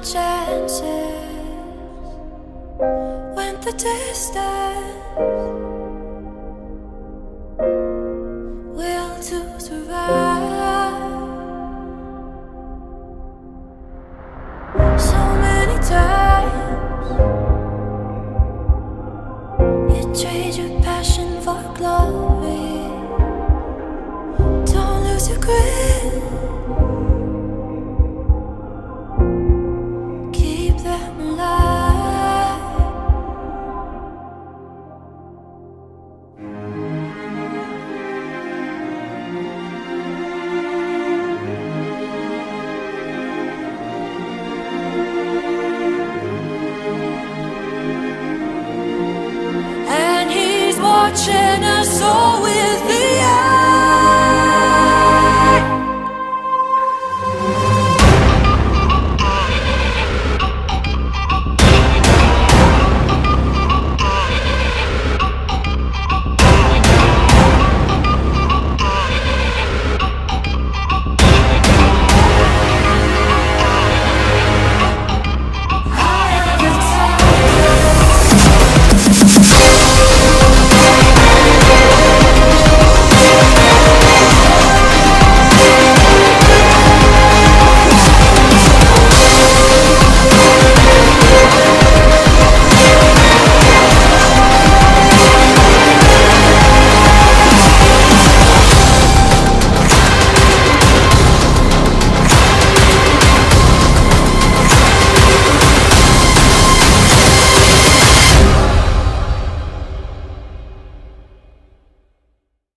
chances went the distance. Will to survive. So many times you trade your passion for glory. Don't lose your grip. Keep them alive. And he's watching us all with